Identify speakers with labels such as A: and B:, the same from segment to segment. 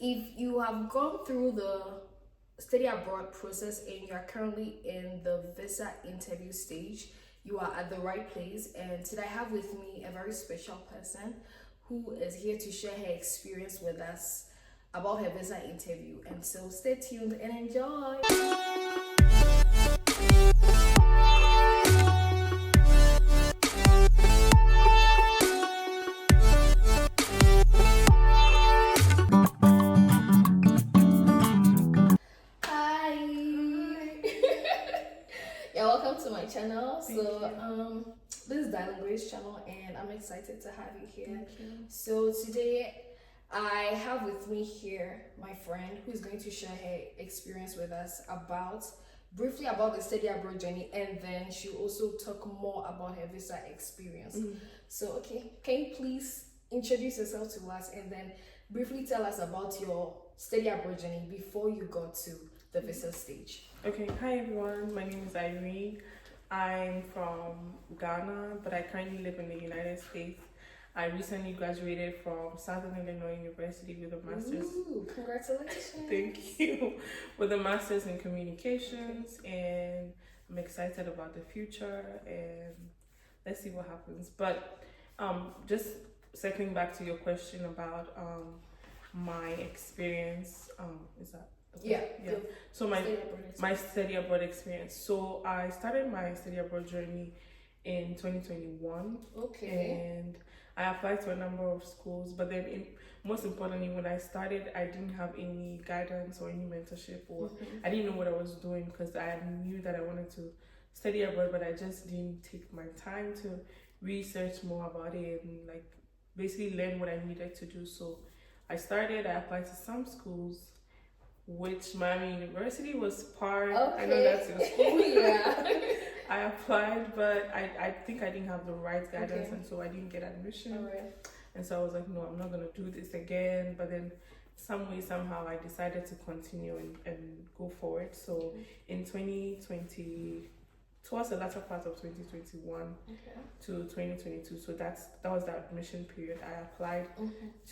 A: If you have gone through the study abroad process and you are currently in the visa interview stage, you are at the right place. And today I have with me a very special person who is here to share her experience with us about her visa interview. And so stay tuned and enjoy. Hi. Yeah, welcome to my channel. This is Diamond Grace channel, and I'm excited to have you here.
B: Thank you.
A: So today I have with me here my friend who is going to share her experience with us briefly about the study abroad journey, and then she'll also talk more about her visa experience. So okay, can you please introduce yourself to us and then briefly tell us about your study abroad journey before you got to the visa stage?
B: Okay, hi everyone. My name is Irene. I'm from Ghana, but I currently live in the United States. I recently graduated from Southern Illinois University with a master's.
A: Ooh, congratulations!
B: Thank you. With a master's in communications, and I'm excited about the future, and let's see what happens. But just circling back to your question about my experience, is that okay?
A: Yeah.
B: So my study abroad experience. So I started my study abroad journey in 2021.
A: Okay.
B: And I applied to a number of schools, but then most importantly, when I started, I didn't have any guidance or any mentorship, or I didn't know what I was doing, because I knew that I wanted to study abroad, but I just didn't take my time to research more about it and like basically learn what I needed to do. So I applied to some schools, which Miami University was part.
A: Okay.
B: I know that's your school.
A: Yeah.
B: I applied, but I think I didn't have the right guidance,
A: Okay.
B: and so I didn't get admission.
A: All right.
B: And so I was like, no, I'm not gonna do this again. But then some way, somehow, I decided to continue and go forward. So in 2020, towards the latter part of 2021
A: Okay.
B: to 2022, so that was the admission period. I applied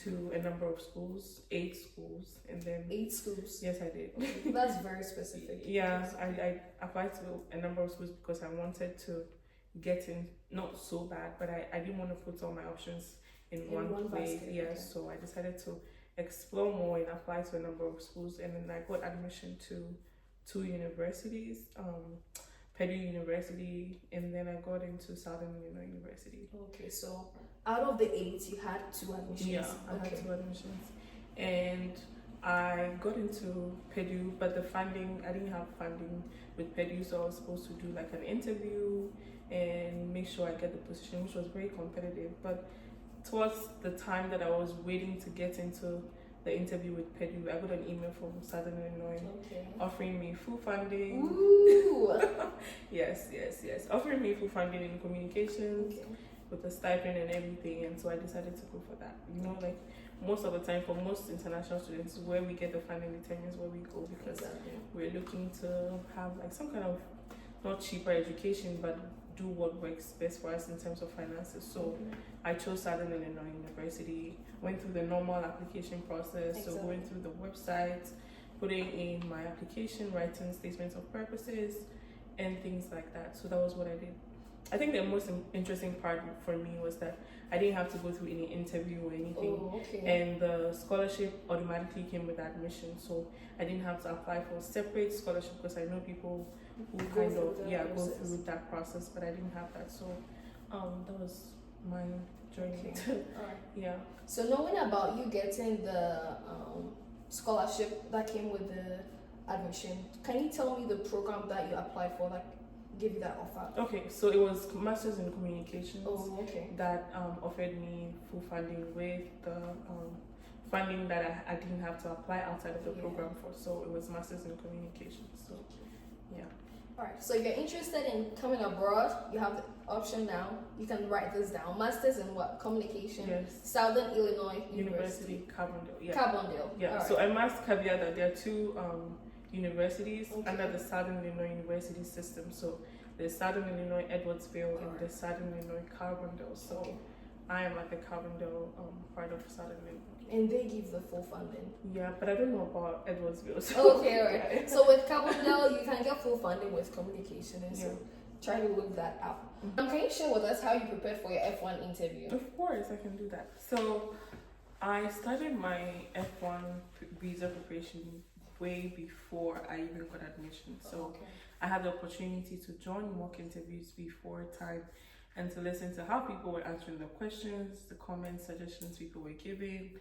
B: to a number of schools, 8 schools, and then
A: 8 schools.
B: yes, I did.
A: That's very specific.
B: Yeah, I applied to a number of schools because I wanted to get in, not so bad, but I didn't want to put all my options in one place.
A: basket.
B: Yeah,
A: Okay.
B: so I decided to explore more and apply to a number of schools, and then I got admission to 2 universities, Purdue University, and then I got into Southern Illinois University.
A: Okay, so out of the 8, you had 2 admissions.
B: Yeah, I had 2 admissions, and I got into Purdue, but the funding, I didn't have funding with Purdue, so I was supposed to do like an interview and make sure I get the position, which was very competitive. But towards the time that I was waiting to get into the interview with Purdue, I got an email from Southern Illinois
A: Okay.
B: offering me full funding.
A: Ooh.
B: Yes, offering me full funding in communications,
A: Okay.
B: with a stipend and everything, and so I decided to go for that. You know, like most of the time for most international students, where we get the funding determines where we go, because
A: Exactly.
B: we're looking to have like some kind of not cheaper education, but do what works best for us in terms of finances. So I chose Southern Illinois University, went through the normal application process, so
A: Exactly.
B: going through the website, putting in my application, writing statements of purposes, and things like that. So that was what I did. I think the most interesting part for me was that I didn't have to go through any interview or anything.
A: Oh, okay.
B: And the scholarship automatically came with admission, so I didn't have to apply for a separate scholarship, because I know people who
A: Go
B: kind
A: through
B: of
A: the
B: go
A: process.
B: through that process, but I didn't have that. So that was my journey.
A: Okay. All right.
B: Yeah.
A: So knowing about you getting the scholarship that came with the admission, can you tell me the program that you applied for that gave you that offer?
B: Okay, so it was Masters in Communications
A: Oh, okay.
B: that offered me full funding with the funding that I didn't have to apply outside of the program for. So it was Masters in Communications. So yeah.
A: Alright, so if you're interested in coming abroad, you have the option now. You can write this down. Masters in what? Communication.
B: Yes.
A: Southern Illinois University.
B: Carbondale. Yeah.
A: Carbondale.
B: Yeah.
A: Alright.
B: So I must caveat that there are 2 universities
A: Okay.
B: under the Southern Illinois University system. So there's Southern Illinois Edwardsville and the Southern Illinois Carbondale. So
A: Okay.
B: I am at the Carbondale part of Southern Illinois.
A: And they give the full funding.
B: Yeah, but I don't know about Edwardsville.
A: Okay, alright. So with Carbondale, you can get full funding with communication, and so
B: Yeah.
A: try to look that up. Can you share with us how you prepared for your F1 interview?
B: Of course, I can do that. So, I started my F1 visa preparation way before I even got admission. So,
A: Okay.
B: I had the opportunity to join mock interviews before time and to listen to how people were answering the questions, the comments, suggestions people were giving,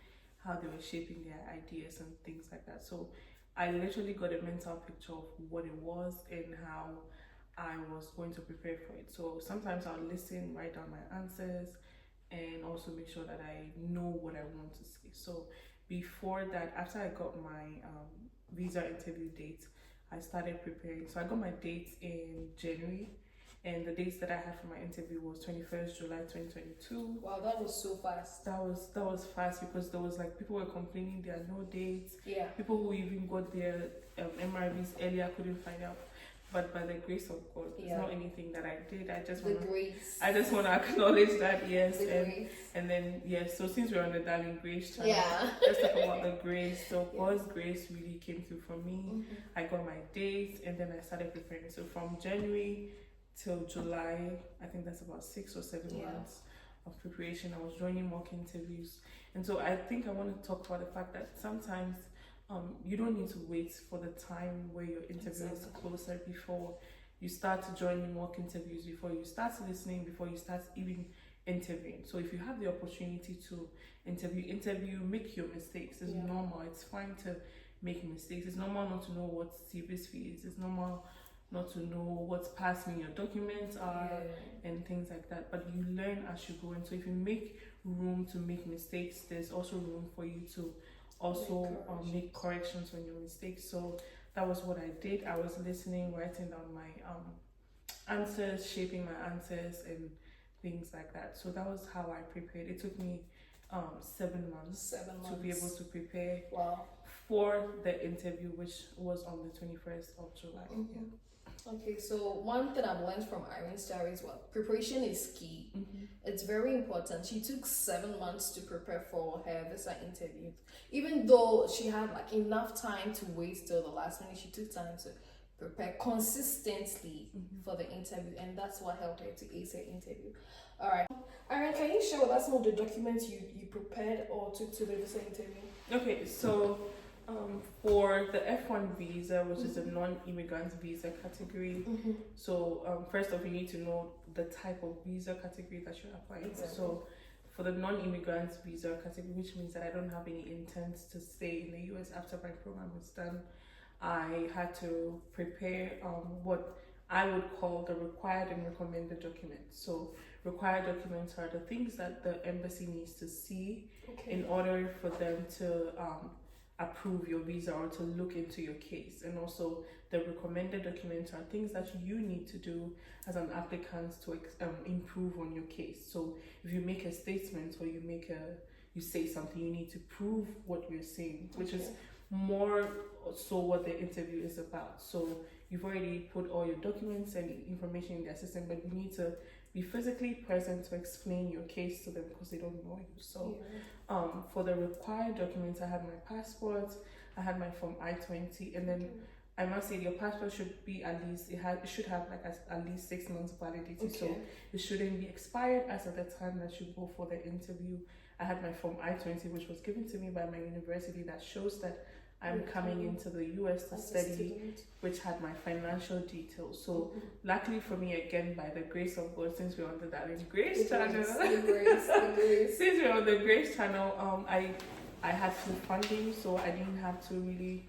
B: how they were shaping their ideas and things like that. So I literally got a mental picture of what it was and how I was going to prepare for it. So sometimes I'll listen, write down my answers, and also make sure that I know what I want to say. So before that, after I got my visa interview date, I started preparing. So I got my dates in January, and the dates that I had for my interview was 21st July 2022.
A: Wow, that was so fast.
B: That was fast because there was like people were complaining there are no dates.
A: Yeah.
B: People who even got their MRVs earlier couldn't find out. But by the grace of God, it's not anything that I did. I just want to acknowledge that, yes. And then yes, so since we're on the Darling Grace channel, let's talk about the grace. So God's grace really came through for me.
A: Mm-hmm.
B: I got my dates and then I started preparing. So from January till July, I think that's about 6 or 7 months of preparation. I was joining mock interviews. And so I think I want to talk about the fact that sometimes you don't need to wait for the time where your interview is closer before you start to join mock interviews, before you start listening, before you start even interviewing. So if you have the opportunity to interview, make your mistakes. It's normal. It's fine to make mistakes. It's normal not to know what CVSV is. It's normal not to know what's passing your documents are and things like that. But you learn as you go. And so if you make room to make mistakes, there's also room for you to also make corrections on your mistakes. So that was what I did. I was listening, writing down my answers, shaping my answers and things like that. So that was how I prepared. It took me 7 months to be able to prepare for the interview, which was on the 21st of July.
A: Mm-hmm. Okay, so one thing I've learned from Irene's story is preparation is key.
B: Mm-hmm.
A: It's very important. She took 7 months to prepare for her visa interview. Even though she had like enough time to wait till the last minute, she took time to prepare consistently for the interview, and that's what helped her to ace her interview. All right, Irene, can you share with us some of the documents you prepared or took to the visa interview?
B: Okay, so for the F1 visa, which is a non-immigrant visa category, so first off, you need to know the type of visa category that you're applying for. So for the non-immigrant visa category, which means that I don't have any intent to stay in the US after my program is done, I had to prepare what I would call the required and recommended documents. So required documents are the things that the embassy needs to see in order for them to approve your visa or to look into your case. And also the recommended documents are things that you need to do as an applicant to improve on your case. So if you make a statement or you say something, you need to prove what you're saying, which is more so what the interview is about. So you've already put all your documents and information in their system, but you need to be physically present to explain your case to them because they don't know you. So for the required documents, I had my passport, I had my Form I-20, and then I must say your passport should be at least, it should have like at least 6 months validity. So it shouldn't be expired as at the time that you go for the interview. I had my Form I-20, which was given to me by my university, that shows that I'm coming into the US to study, which had my financial details. So luckily for me, again, by the grace of God, since we're on the Darling Grace channel, since we're on the Grace channel, I had full funding, so I didn't have to really,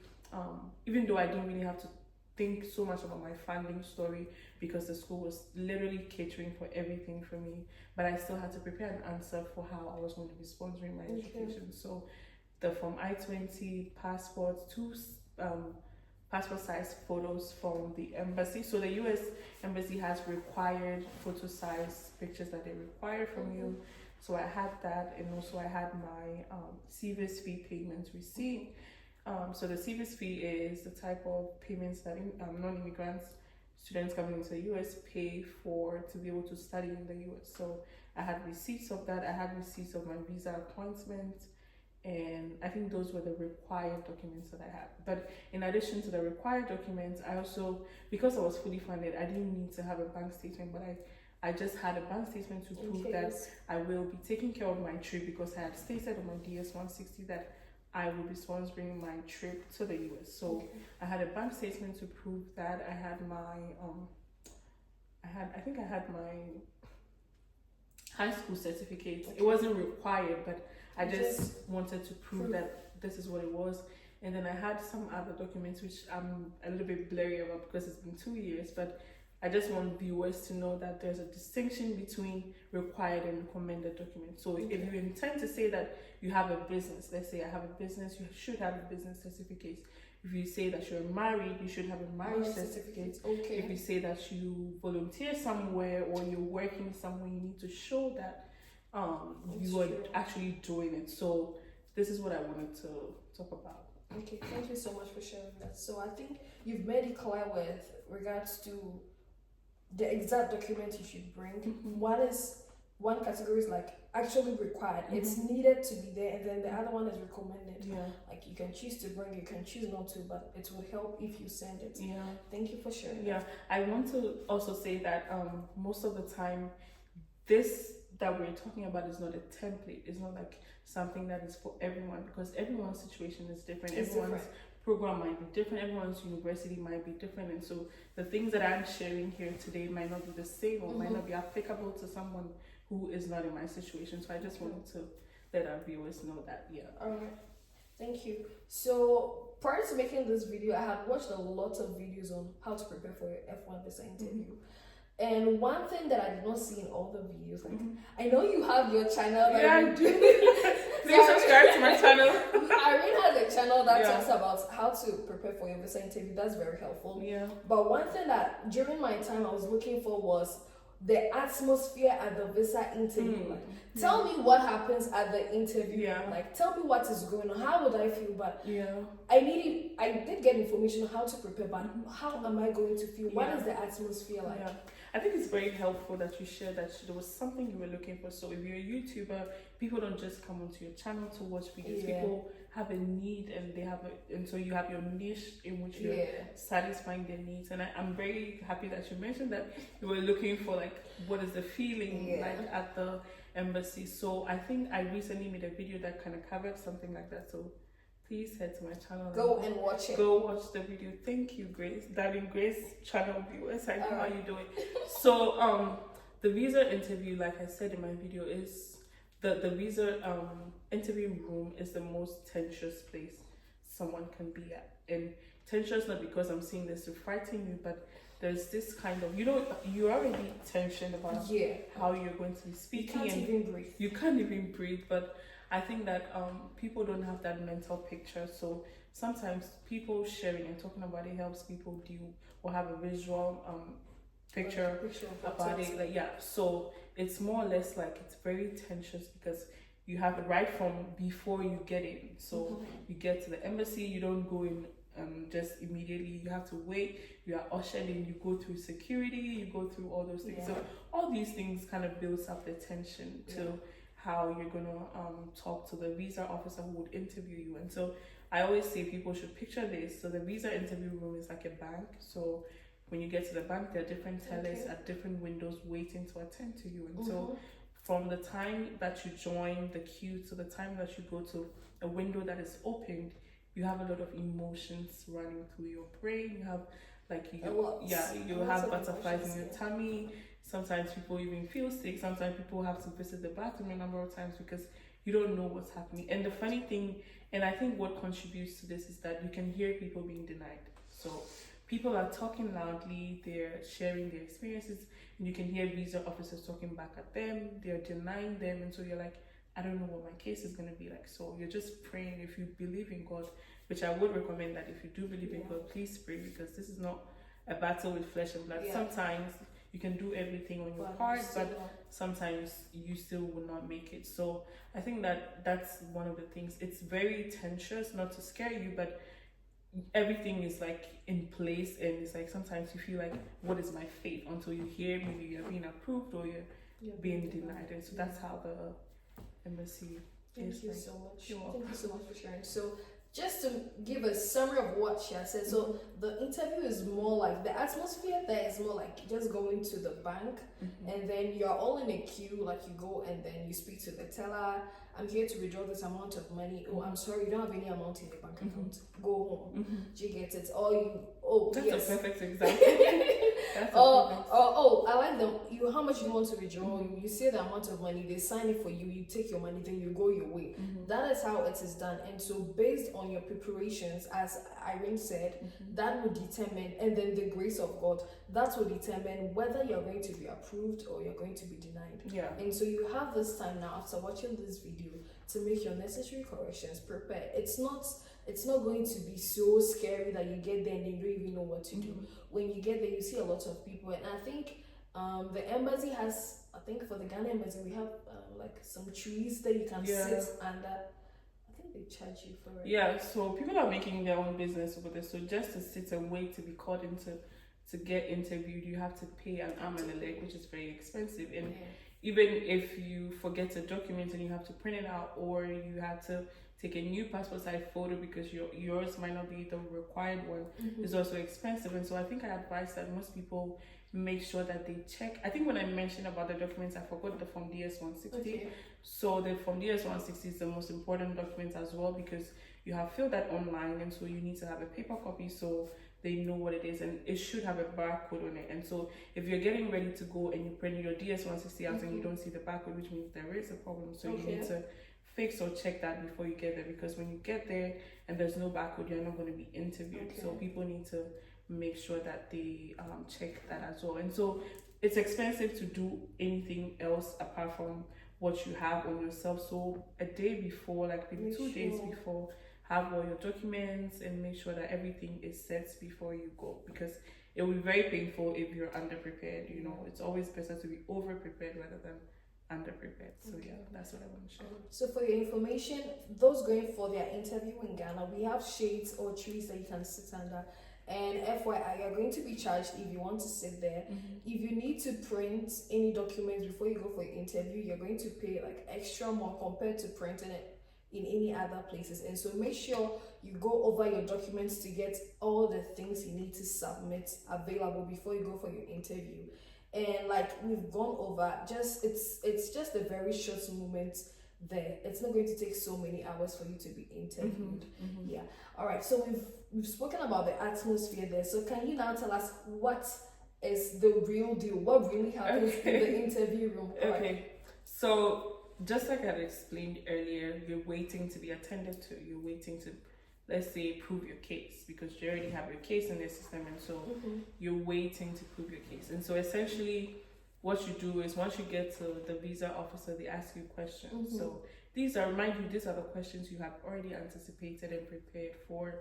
B: even though I didn't really have to think so much about my funding story because the school was literally catering for everything for me, but I still had to prepare an answer for how I was going to be sponsoring my education. So the Form I-20, passport, 2 passport size photos from the embassy. So the US embassy has required photo size pictures that they require from you. So I had that, and also I had my CVIS fee payment receipt. So the CVIS fee is the type of payments that non-immigrant students coming into the US pay for to be able to study in the US. So I had receipts of that. I had receipts of my visa appointment, And I think those were the required documents that I had. But in addition to the required documents, I also, because I was fully funded, I didn't need to have a bank statement, but I just had a bank statement to prove that I will be taking care of my trip, because I had stated on my DS 160 that I will be sponsoring my trip to the US. So I had a bank statement to prove that. I had my I think I had my high school certificate. It wasn't required, but I just wanted to prove that this is what it was. And then I had some other documents which I'm a little bit blurry about because it's been 2 years, but I just want viewers to know that there's a distinction between required and recommended documents. So if you intend to say that you have a business, let's say I have a business, you should have a business certificate. If you say that you're married, you should have a marriage certificate. If you say that you volunteer somewhere or you're working somewhere, you need to show that you are actually doing it. So this is what I wanted to talk about.
A: Okay, thank you so much for sharing that. So I think you've made it clear with regards to the exact document you should bring. One category is like actually required. It's needed to be there, and then the other one is recommended. Like you can choose to bring, you can choose not to, but it will help if you send it. Thank you for sharing.
B: I want to also say that most of the time this that we're talking about is not a template. It's not like something that is for everyone, because everyone's situation is different. Everyone's program might be different, everyone's university might be different, and so the things that I'm sharing here today might not be the same or might not be applicable to someone who is not in my situation. So I just wanted to let our viewers know that.
A: Alright, thank you. So prior to making this video, I had watched a lot of videos on how to prepare for your F1 visa interview. And one thing that I did not see in all the videos, like I know you have your channel.
B: Please subscribe to my channel.
A: Irene has a channel that talks about how to prepare for your visa interview. That's very helpful. But one thing that during my time I was looking for was the atmosphere at the visa interview. Like, tell me what happens at the interview. Like, tell me what is going on. How would I feel? But I did get information on how to prepare, but how am I going to feel? What is the atmosphere like?
B: I think it's very helpful that you shared that there was something you were looking for. So if you're a YouTuber, people don't just come onto your channel to watch videos. People have a need, and and so you have your niche in which you're satisfying their needs. And I'm very happy that you mentioned that you were looking for like what is the feeling like at the embassy. So I think I recently made a video that kind of covered something like that. So please head to my channel.
A: Go and watch it.
B: Go watch the video. Thank you, Grace. Darling Grace channel viewers. I know how you doing. So the visa interview, like I said in my video, is the visa interview room is the most tensious place someone can be at. And tensious not because I'm saying this to frighten you, but there's this kind of, you're already tensioned about how you're going to be speaking. You can't even breathe. But I think that people don't have that mental picture. So sometimes people sharing and talking about it helps people deal or have a visual picture about it. Like, so it's more or less like it's very tensious because you have it right from before you get in. So you get to the embassy, you don't go in just immediately. You have to wait. You are ushered in. You go through security. You go through all those things. So all these things kind of builds up the tension to how you're gonna talk to the visa officer who would interview you. And so I always say people should picture this. So the visa interview room is like a bank. So when you get to the bank, there are different tellers at different windows waiting to attend to you. And so from the time that you join the queue to the time that you go to a window that is opened, you have a lot of emotions running through your brain. You have like you have butterflies in your tummy. Sometimes people even feel sick. Sometimes people have to visit the bathroom a number of times because you don't know what's happening. And the funny thing, and I think what contributes to this, is that you can hear people being denied. So people are talking loudly, they're sharing their experiences, and you can hear visa officers talking back at them, they're denying them, and so you're like, I don't know what my case is going to be like. So you're just praying. If you believe in God, which I would recommend that if you do believe in God, please pray, because this is not a battle with flesh and blood. Sometimes you can do everything on your part, but sometimes you still will not make it. So I think that that's one of the things. It's very tensious, not to scare you, but everything is like in place, and it's like sometimes you feel like, what is my fate, until you hear maybe you're being approved or you're being denied. And so that's how the embassy
A: Thank you
B: fine.
A: so much.
B: You're welcome.
A: Thank you so much for sharing. So, just to give a summary of what she has said, so the interview is more like the atmosphere there is more like just going to the bank, and then you're all in a queue, like you go and then you speak to the teller. I'm here to withdraw this amount of money. Oh, I'm sorry, you don't have any amount in the bank account. Go home. Do you get it? Or you? Oh,
B: That's
A: yes.
B: a perfect example. That's a perfect.
A: I like them. You, how much you want to withdraw? You say the amount of money. They sign it for you. You take your money, then you go your way. That is how it is done. And so, based on your preparations, as Irene said, that will determine, and then the grace of God, that will determine whether you're going to be approved or you're going to be denied.
B: Yeah.
A: And so you have this time now after watching this video to make your necessary corrections. Prepare. It's not going to be so scary that you get there and you don't even know what to do. When you get there, you see a lot of people, and I think the embassy has, I think for the Ghana embassy, we have like some trees that you can sit under. I think they charge you for it.
B: Yeah, so people are making their own business over there. So just to sit and wait to be called into to get interviewed, you have to pay an arm and a leg, which is very expensive. And even if you forget a document and you have to print it out, or you have to take a new passport size photo because yours might not be the required one, is also expensive. And so I think I advise that most people make sure that they check. I think when I mentioned about the documents, I forgot the Form DS-160.
A: Okay.
B: So the Form DS-160 is the most important document as well, because you have filled that online, and so you need to have a paper copy so they know what it is, and it should have a barcode on it. And so if you're getting ready to go and you print your DS-160 out and you don't see the barcode, which means there is a problem. So you need to fix or check that before you get there, because when you get there and there's no barcode, you're not going to be interviewed. So people need to make sure that they check that as well. And so it's expensive to do anything else apart from what you have on yourself. So a day before, like maybe 2 days before, have all your documents and make sure that everything is set before you go, because it will be very painful if you're underprepared. You know, it's always better to be over prepared rather than underprepared. So yeah, that's what I want to share.
A: So for your information, those going for their interview in Ghana, we have shades or trees that you can sit under. And FYI, you're going to be charged if you want to sit there. If you need to print any documents before you go for your interview, you're going to pay like extra more compared to printing it in any other places. And so make sure you go over your documents to get all the things you need to submit available before you go for your interview. And like we've gone over, it's just a very short moment there. It's not going to take so many hours for you to be interviewed. Yeah. All right. So we've spoken about the atmosphere there. So can you now tell us what is the real deal? What really happens in the interview room?
B: Okay. So just like I had explained earlier, you're waiting to be attended to. You're waiting to, let's say, prove your case, because you already have your case in the system, and so you're waiting to prove your case. And so essentially what you do is, once you get to the visa officer, they ask you questions. So these are the questions you have already anticipated and prepared for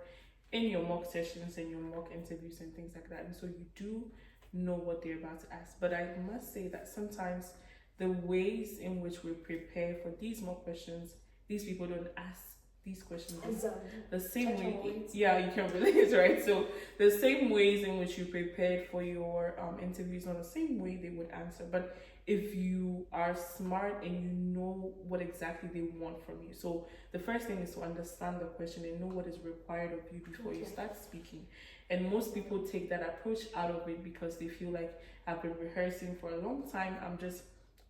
B: in your mock sessions and your mock interviews and things like that. And so you do know what they're about to ask. But I must say that sometimes the ways in which we prepare for these mock questions, these people don't ask these questions the same way. Yeah, you can relate, right? So the same ways in which you prepared for your interviews, not the same way they would answer. But if you are smart and you know what exactly they want from you, so the first thing is to understand the question and know what is required of you before you start speaking. And most people take that approach out of it because they feel like, I've been rehearsing for a long time, I'm just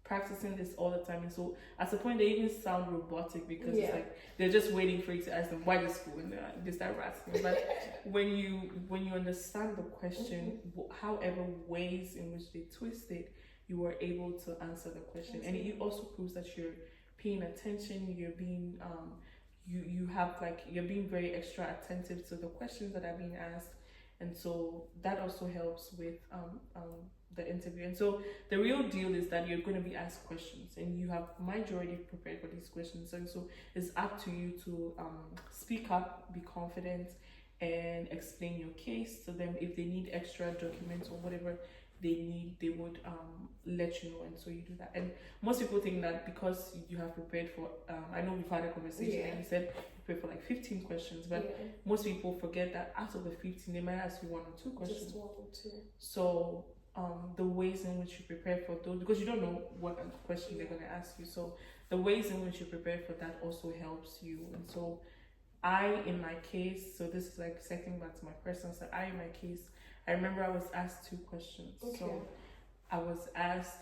B: practicing this all the time. And so at a point they even sound robotic, because it's like they're just waiting for you to ask them why this school, and they start asking. But when you understand the question, however ways in which they twist it, you are able to answer the question. And it also proves that you're paying attention, you're being you're being very extra attentive to the questions that are being asked. And so that also helps with the interview. And so the real deal is that you're going to be asked questions, and you have majority prepared for these questions. And so it's up to you to speak up, be confident, and explain your case to them. If they need extra documents or whatever they need, they would let you know. And so you do that. And most people think that because you have prepared for I know we've had a conversation and you said you prepared for like 15 questions, but most people forget that out of the 15 they might ask you 1 or 2 questions.
A: Just 1 or 2.
B: So the ways in which you prepare for those, because you don't know what question they're going to ask you, so the ways in which you prepare for that also helps you. And so in my case, so this is like circling back to my personal side, in my case, I remember I was asked 2 questions.
A: Okay.
B: So I was asked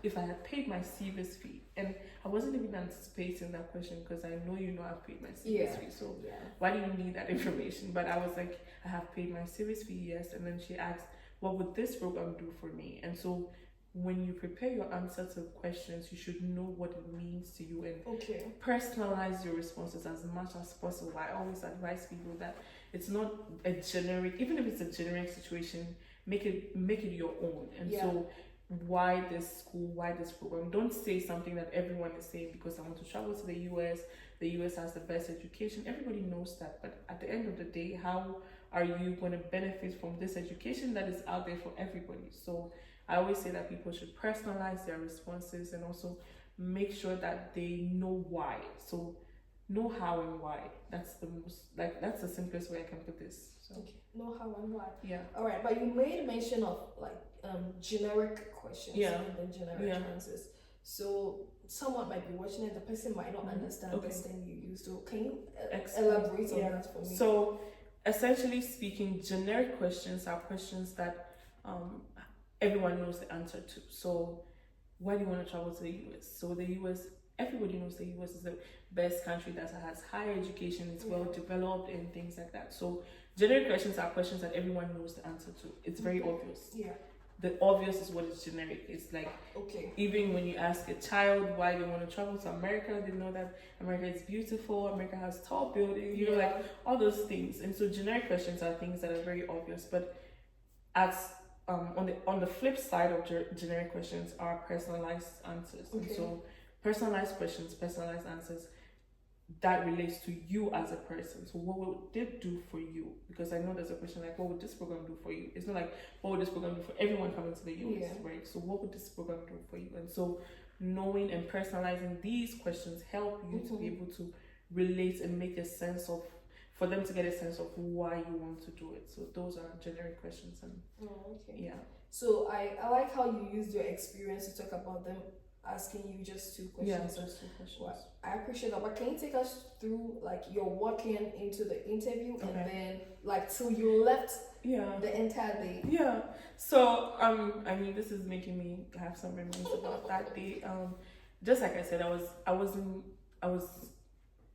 B: if I had paid my CVIS fee, and I wasn't even anticipating that question because I know I've paid my CVIS fee. So why do you need that information? But I was like, I have paid my CVIS fee, yes. And then she asked, what would this program do for me? And so when you prepare your answer to questions, you should know what it means to you and personalize your responses as much as possible. I always advise people that it's not a generic, even if it's a generic situation, make it your own. And so why this school, why this program? Don't say something that everyone is saying because I want to travel to the US. The US has the best education. Everybody knows that. But at the end of the day, how are you going to benefit from this education that is out there for everybody? So I always say that people should personalize their responses and also make sure that they know why. So know how and why. That's the simplest way I can put this. So
A: know how and why.
B: Yeah.
A: All right, but you made mention of generic questions and then generic answers. So someone might be watching and the person might not understand this thing you use. So can you elaborate on that for me?
B: So essentially speaking, generic questions are questions that everyone knows the answer to. So why do you want to travel to the US? So the US, everybody knows the US is the best country that has higher education, it's well developed and things like that. So generic questions are questions that everyone knows the answer to. It's very obvious.
A: Yeah.
B: The obvious is what is generic. It's like even when you ask a child why they want to travel to America, they know that America is beautiful, America has tall buildings, you know, like all those things. And so generic questions are things that are very obvious. But on the flip side of generic questions are personalized answers. And so personalized questions, personalized answers that relates to you as a person. So what would it do for you? Because I know there's a question like, what would this program do for you? It's not like, what would this program do for everyone coming to the US, right? So what would this program do for you? And so knowing and personalizing these questions help you to be able to relate and make a sense of, for them to get a sense of why you want to do it. So those are generic questions. And
A: so I like how you used your experience to talk about them asking you just 2 questions.
B: Yeah, just 2 questions.
A: Well, I appreciate that. But can you take us through like your walking into the interview and then like till you left the entire day?
B: Yeah. So I mean, this is making me have some memories about that day. Just like I said, I was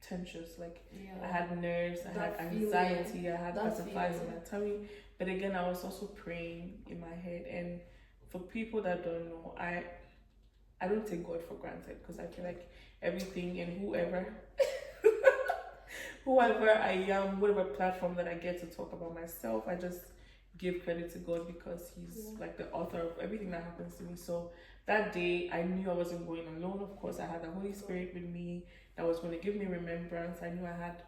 B: tensions. Like I had nerves, I had anxiety, I had butterflies in my tummy. But again, I was also praying in my head. And for people that don't know, I don't take God for granted because I feel like everything and whoever I am, whatever platform that I get to talk about myself, I just give credit to God because He's like the author of everything that happens to me. So that day, I knew I wasn't going alone. Of course, I had the Holy Spirit with me that was going to give me remembrance. I knew I had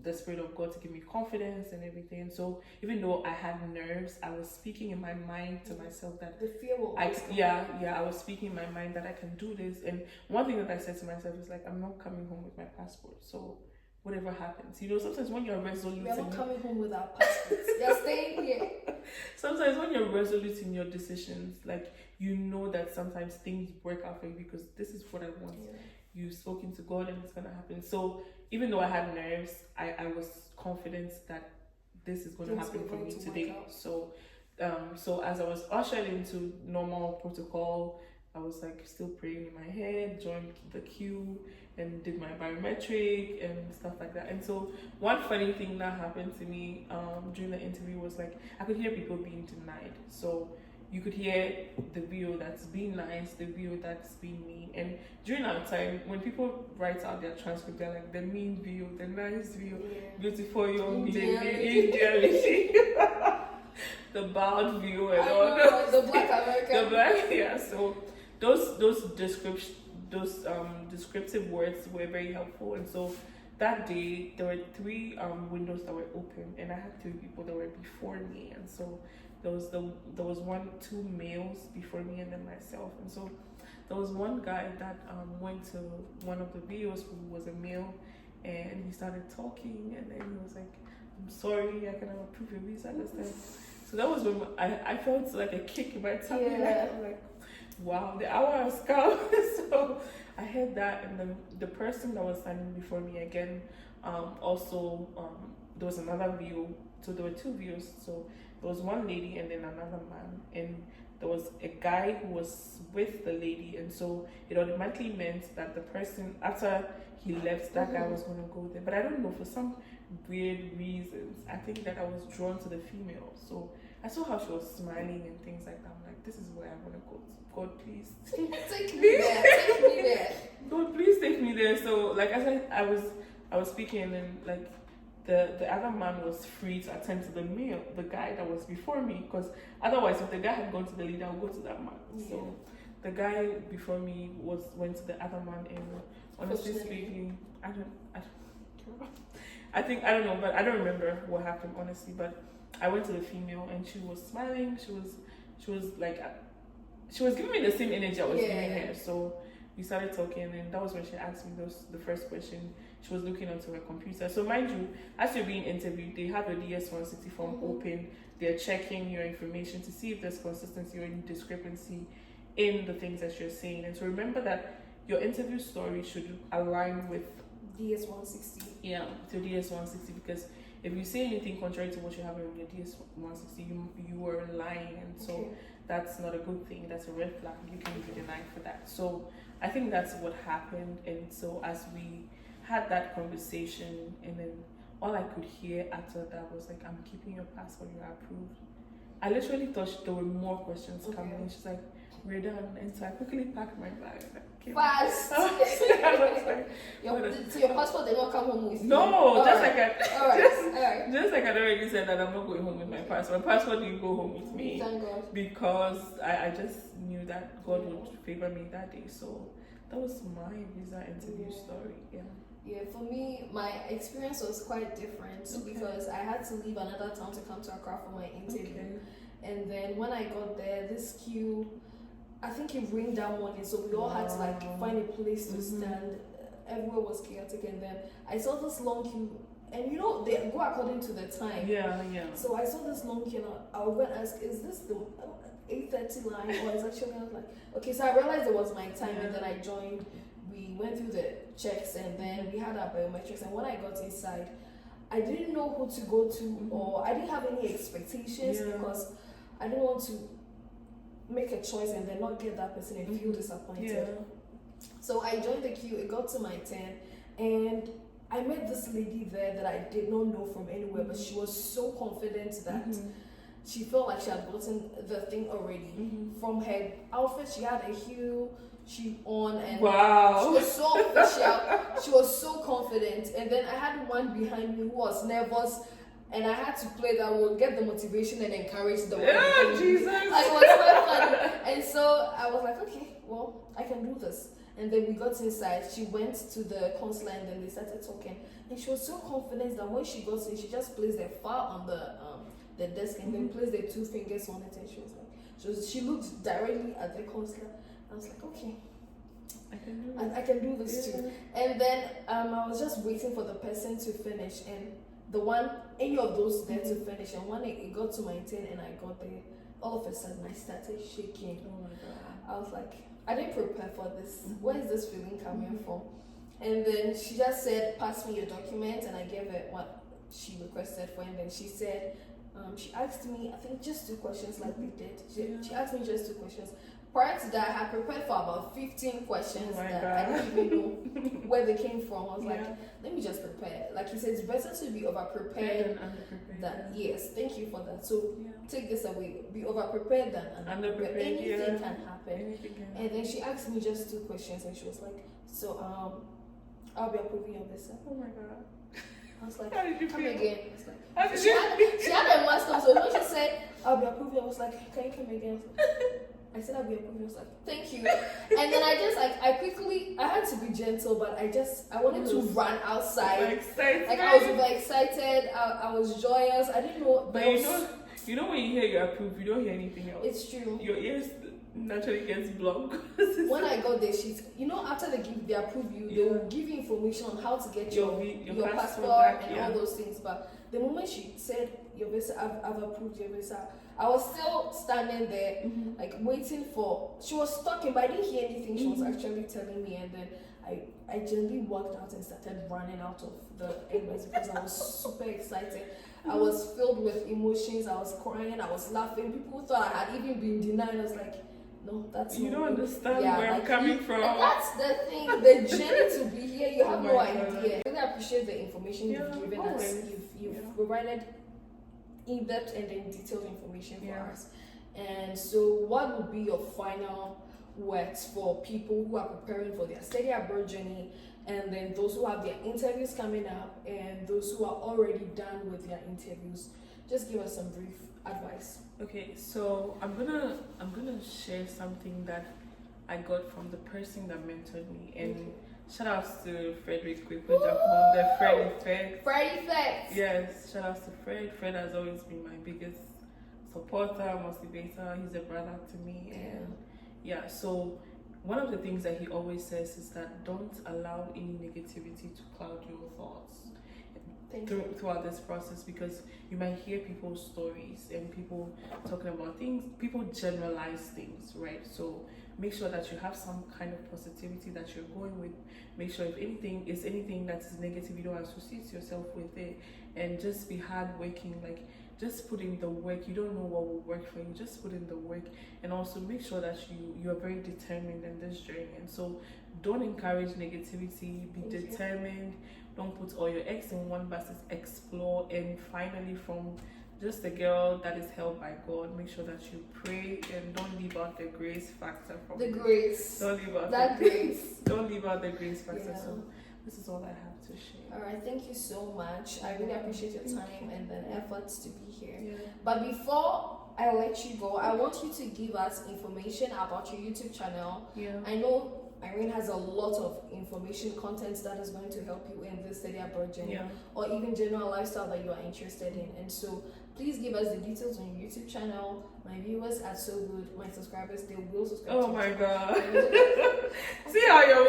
B: the Spirit of God to give me confidence and everything. So even though I had nerves, I was speaking in my mind to myself that
A: the fear will
B: I was speaking in my mind that I can do this. And one thing that I said to myself is like, I'm not coming home with my passport. So whatever happens, sometimes when you're resolute,
A: we're not coming home with our passports. You're staying here.
B: Sometimes when you're resolute in your decisions, like you know that sometimes things work out for you because this is what I want. You've spoken to God and it's gonna happen. So even though I had nerves, I was confident that this is going to happen for me today. So as I was ushered into normal protocol, I was like still praying in my head, joined the queue and did my biometric and stuff like that. And so one funny thing that happened to me during the interview was like I could hear people being denied. So you could hear the view that's being nice, the view that's being mean. And during our time, when people write out their transcript, they're like the mean view, the nice view, beautiful young lady, Indian lady, the bald view, and all those.
A: The Black American.
B: The Black, So those descriptive words were very helpful. And so that day, there were 3 windows that were open, and I had 3 people that were before me. And so there was 2 males before me and then myself. And so there was one guy that went to one of the videos who was a male, and he started talking, and then he was like, I'm sorry, I cannot approve your visa this time. So that was when I felt like a kick in my tummy. Like, I'm like, wow, the hour has come. So I heard that, and then the person that was standing before me again, also, there was another view. So there were two views. So there was one lady and then another man, and there was a guy who was with the lady, and so it automatically meant that the person, after he left, that guy was going to go there. But I don't know, for some weird reasons, I think that I was drawn to the female. So I saw how she was smiling and things like that. I'm like, this is where I want to go. God, please.
A: Take me there. Take me there.
B: God, please take me there. So, like, as I was speaking, and like the other man was free to attend to the guy that was before me, because otherwise, if the guy had gone to the leader, I would go to that man. Yeah. So the guy before me went to the other man, and honestly speaking, I don't know, but I don't remember what happened, honestly. But I went to the female, and she was smiling. She was like, she was giving me the same energy I was giving her. So we started talking, and that was when she asked me the first question. She was looking onto her computer. So mind you, as you're being interviewed, they have a DS-160 form open. They're checking your information to see if there's consistency or any discrepancy in the things that you're saying. And so remember that your interview story should align with
A: DS-160.
B: Yeah, to DS-160, because if you say anything contrary to what you have in your DS-160, you are lying, and so that's not a good thing. That's a red flag. You can be denied for that. So I think that's what happened. And so as we had that conversation, and then all I could hear after that was like, I'm keeping your passport, you're approved. I literally thought there were more questions coming, and she's like, we're done. And so I quickly packed my bag.
A: Fast.
B: I was like,
A: so your passport did not come home with you?
B: No, just like I already said that I'm not going home with my passport. My passport didn't go home with me.
A: Thank God.
B: Because I just knew that God would favor me that day. So that was my visa interview story.
A: Yeah, for me, my experience was quite different because I had to leave another town to come to Accra for my interview. And then when I got there, this queue, I think it rained that morning, so we all had to like find a place to stand. Everywhere was chaotic, and then I saw this long queue, and you know they go according to the time.
B: Yeah.
A: So I saw this long queue, and I went and asked, "Is this the 8:30 line?" Or it's actually, I was like, "Okay." So I realized it was my time, and then I joined. We went through the checks, and then we had our biometrics. And when I got inside, I didn't know who to go to, or I didn't have any expectations because I didn't want to make a choice and then not get that person and feel disappointed. So I joined the queue. It got to my turn, and I met this lady there that I did not know from anywhere, but she was so confident that she felt like she had gotten the thing already. From her outfit, she had a heel on, and she was so official. She was so confident. And then I had one behind me who was nervous, and I had to play that role, get the motivation and encourage the one.
B: Yeah, Jesus.
A: It was so funny. And so I was like, okay, well, I can do this. And then we got inside. She went to the consular, and then they started talking. And she was so confident that when she got in, she just placed her file on the desk and then placed the 2 fingers on it, and she was like, she looked directly at the consular. I was like, okay, I can do this too. And then I was just waiting for the person to finish, and any of those there to finish. And when it got to my turn and I got there, all of a sudden I started shaking.
B: Oh my God.
A: I was like, I didn't prepare for this. Where is this feeling coming from? And then she just said, pass me your document, and I gave her what she requested for. And then she said, she asked me, I think just 2 questions like we did. She asked me just 2 questions. Prior to that, I had prepared for about 15 questions that I didn't even know where they came from. I was like, let me just prepare. Like he said, it's better to be over-prepared than yes, thank you for that. So take this away. Be over-prepared than under-prepared. Anything can happen. And then she asked me just 2 questions, and she was like, so I'll be approving your visa.
B: Oh my God.
A: I was like,
B: how did you
A: come
B: feel?
A: again. I was like, she had a mask on, so when she said, I'll be approving, I was like, can you come again? I said I'll be approving. I was like, thank you. And then I had to be gentle, but I wanted to run outside. I was very excited. I was joyous. I didn't know.
B: But you know when you hear you're approved, you don't hear anything else.
A: It's true.
B: Your ears naturally gets blocked.
A: When I got the sheet, after they approve you, they will give you information on how to get your passport
B: back,
A: and all those things. But the moment she said your visa, I've approved your visa, I was still standing there, like waiting for. She was talking, but I didn't hear anything. She was actually telling me, and then I gently walked out and started running out of the embassy because I was super excited. I was filled with emotions. I was crying. I was laughing. People thought I had even been denied. I was like, no, that's
B: you
A: not
B: don't
A: good.
B: understand where I'm coming from.
A: And that's the thing. The journey to be here, you have
B: Oh
A: no
B: my
A: idea.
B: God.
A: I really appreciate the information you've given us.
B: Always.
A: You've provided in-depth and then detailed information for us. And so, what would be your final words for people who are preparing for their study abroad journey, and then those who have their interviews coming up, and those who are already done with their interviews? Just give us some brief advice.
B: Okay, so I'm gonna share something that I got from the person that mentored me, and shout outs to Frederick Kwekwe-Japon, the Fred Effect.
A: Fred Effect.
B: Yes, shout outs to Fred. Fred has always been my biggest supporter, motivator. He's a brother to me, and yeah. So one of the things that he always says is that don't allow any negativity to cloud your thoughts throughout this process, because you might hear people's stories and people talking about things, people generalize things, right? So make sure that you have some kind of positivity that you're going with. Make sure if anything that is negative, you don't associate yourself with it, and just be hardworking. Like, just put in the work. You don't know what will work for you, just put in the work. And also make sure that you are very determined in this journey. And so don't encourage negativity, be determined. Don't put all your eggs in one basket. Explore. And finally, from just a girl that is held by God, make sure that you pray and don't leave out the grace factor from
A: the
B: it.
A: grace.
B: Don't leave out
A: that grace.
B: Don't leave out the grace factor.
A: Yeah.
B: So this is all I have to share.
A: All right, thank you so much. I really appreciate your time and then efforts to be here.
B: Yeah.
A: But before I let you go, I want you to give us information about your YouTube channel.
B: Yeah.
A: I know Irene has a lot of information content that is going to help you in this study abroad journey, or even general lifestyle that you are interested in. And so please give us the details on your YouTube channel. My viewers are so good. My subscribers, they will subscribe.
B: Oh my God. See how your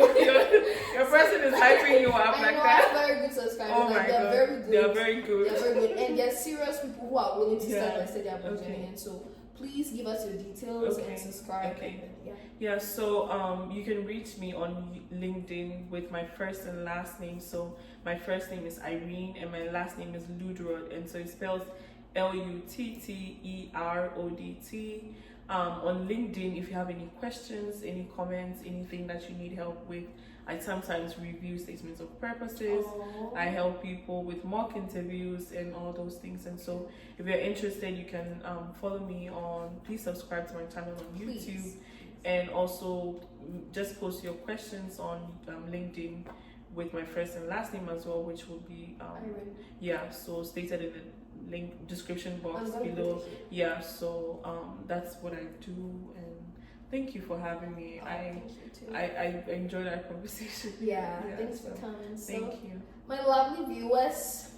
B: person is hyping you up like that.
A: I know, I have very good subscribers.
B: Oh my
A: they're
B: God.
A: very good.
B: They're very good.
A: They're very good. And they're serious people who are willing to start their study abroad
B: Okay.
A: journey. And so please give us your details and subscribe.
B: Okay.
A: And,
B: Yeah, so you can reach me on LinkedIn with my first and last name. So my first name is Irene and my last name is Ludrod, and so it spells Lutterod. On LinkedIn, if you have any questions, any comments, anything that you need help with, I sometimes review statements of purposes. I help people with mock interviews and all those things. And so if you're interested, you can follow me on, please subscribe to my channel on YouTube.
A: Please.
B: And also just post your questions on LinkedIn with my first and last name as well, which will be so stated in the link description box below. So that's what I do, and thank you for having me.
A: Thank you too.
B: I enjoyed our conversation.
A: Thanks for coming.
B: Thank you.
A: My lovely viewers,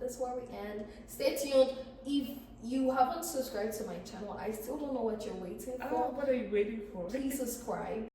A: that's where we end. Stay tuned. If you haven't subscribed to my channel, I still don't know what you're waiting for.
B: What are you waiting for?
A: Please subscribe.